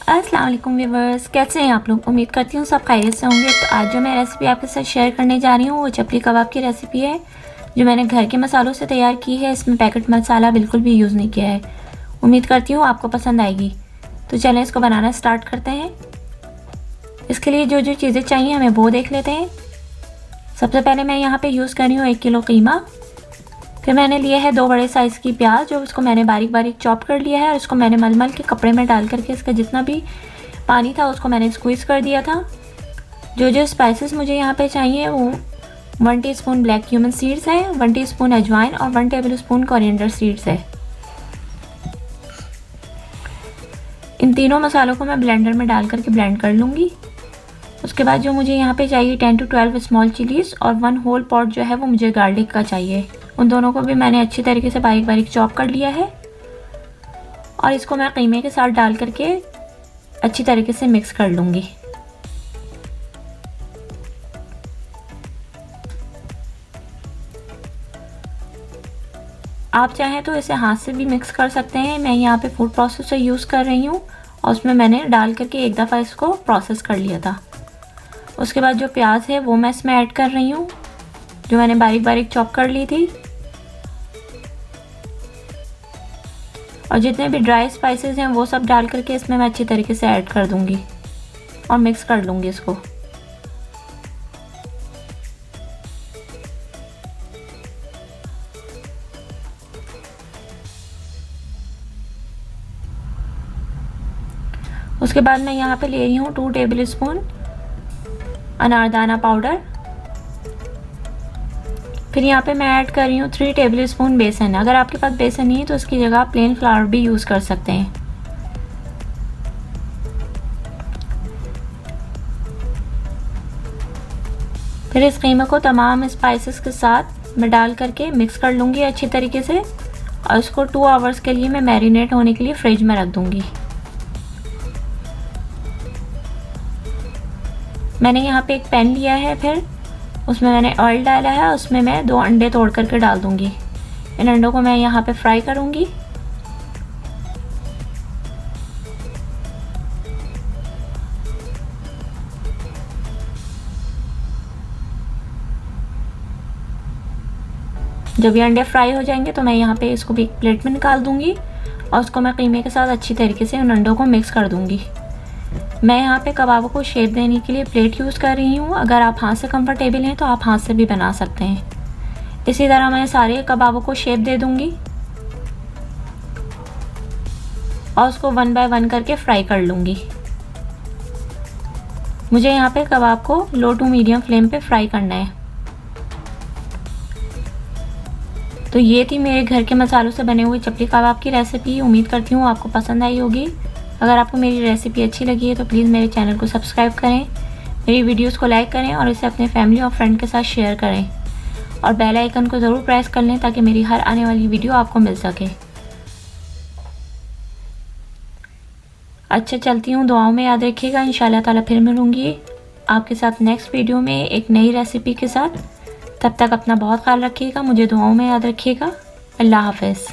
अस्सलाम वालेकुम व्यूवर्स, कैसे हैं आप लोग। उम्मीद करती हूँ सब खैरियत से होंगे। तो आज जो मैं रेसिपी आपके साथ शेयर करने जा रही हूँ वो चपली कबाब की रेसिपी है, जो मैंने घर के मसालों से तैयार की है। इसमें पैकेट मसाला बिल्कुल भी यूज़ नहीं किया है। उम्मीद करती हूँ आपको पसंद आएगी। तो चलें इसको बनाना स्टार्ट करते हैं। इसके लिए जो जो चीज़ें चाहिए हमें वो देख लेते हैं। सबसे पहले मैं यहाँ पर यूज़ कर रही हूँ 1 किलो कीमा। फिर मैंने लिया है 2 बड़े साइज़ की प्याज, जो उसको मैंने बारीक बारीक चॉप कर लिया है और इसको मैंने मलमल के कपड़े में डाल करके इसका जितना भी पानी था उसको मैंने स्क्वीज़ कर दिया था। जो जो स्पाइसेस मुझे यहाँ पे चाहिए वो 1 टीस्पून ब्लैक क्यूमिन सीड्स है, 1 टीस्पून अजवाइन और 1 टेबलस्पून कोरिएंडर सीड्स है। इन तीनों मसालों को मैं ब्लेंडर में डाल करके ब्लेंड कर लूँगी। उसके बाद जो मुझे यहाँ पे चाहिए 10 to 12 स्मॉल चिलीज़ और 1 होल पॉट जो है वो मुझे गार्लिक का चाहिए। उन दोनों को भी मैंने अच्छी तरीके से बारीक बारीक चॉप कर लिया है और इसको मैं कीमे के साथ डाल करके अच्छी तरीके से मिक्स कर लूँगी। आप चाहें तो इसे हाथ से भी मिक्स कर सकते हैं। मैं यहाँ पे फूड प्रोसेसर यूज़ कर रही हूँ और उसमें मैंने डाल करके एक दफ़ा इसको प्रोसेस कर लिया था। उसके बाद जो प्याज है वो मैं इसमें ऐड कर रही हूँ, जो मैंने बारीक बारीक चॉप कर ली थी। और जितने भी ड्राई स्पाइसेस हैं वो सब डाल करके इसमें मैं अच्छी तरीके से ऐड कर दूंगी और मिक्स कर लूँगी इसको। उसके बाद मैं यहाँ पे ले रही हूँ 2 टेबलस्पून अनारदाना पाउडर। फिर यहाँ पे मैं ऐड कर रही हूँ 3 टेबलस्पून बेसन। अगर आपके पास बेसन नहीं है तो इसकी जगह आप प्लेन फ्लावर भी यूज़ कर सकते हैं। फिर इस कीमा को तमाम स्पाइसेस के साथ मैं डाल करके मिक्स कर लूँगी अच्छी तरीके से और इसको 2 आवर्स के लिए मैं मैरिनेट होने के लिए फ्रिज में रख दूँगी। मैंने यहाँ पे एक पैन लिया है, फिर उसमें मैंने ऑयल डाला है। उसमें मैं 2 अंडे तोड़ करके डाल दूँगी। इन अंडों को मैं यहाँ पे फ्राई करूँगी। जब ये अंडे फ्राई हो जाएंगे तो मैं यहाँ पे इसको भी एक प्लेट में निकाल दूँगी और उसको मैं कीमे के साथ अच्छी तरीके से उन अंडों को मिक्स कर दूँगी। मैं यहाँ पे कबाबों को शेप देने के लिए प्लेट यूज़ कर रही हूँ। अगर आप हाथ से कंफर्टेबल हैं तो आप हाथ से भी बना सकते हैं। इसी तरह मैं सारे कबाबों को शेप दे दूँगी और उसको 1 बाय 1 करके फ्राई कर लूँगी। मुझे यहाँ पे कबाब को लो टू मीडियम फ्लेम पे फ्राई करना है। तो ये थी मेरे घर के मसालों से बने हुए चपली कबाब की रेसिपी। उम्मीद करती हूँ आपको पसंद आई होगी। अगर आपको मेरी रेसिपी अच्छी लगी है तो प्लीज़ मेरे चैनल को सब्सक्राइब करें, मेरी वीडियोस को लाइक करें और इसे अपने फैमिली और फ्रेंड के साथ शेयर करें और बेल आइकन को ज़रूर प्रेस कर लें ताकि मेरी हर आने वाली वीडियो आपको मिल सके। अच्छा, चलती हूँ। दुआओं में याद रखिएगा। इंशाल्लाह ताला फिर मिलूँगी आपके साथ नेक्स्ट वीडियो में एक नई रेसिपी के साथ। तब तक अपना बहुत ख्याल रखिएगा, मुझे दुआओं में याद रखिएगा। अल्लाह हाफ़िज़।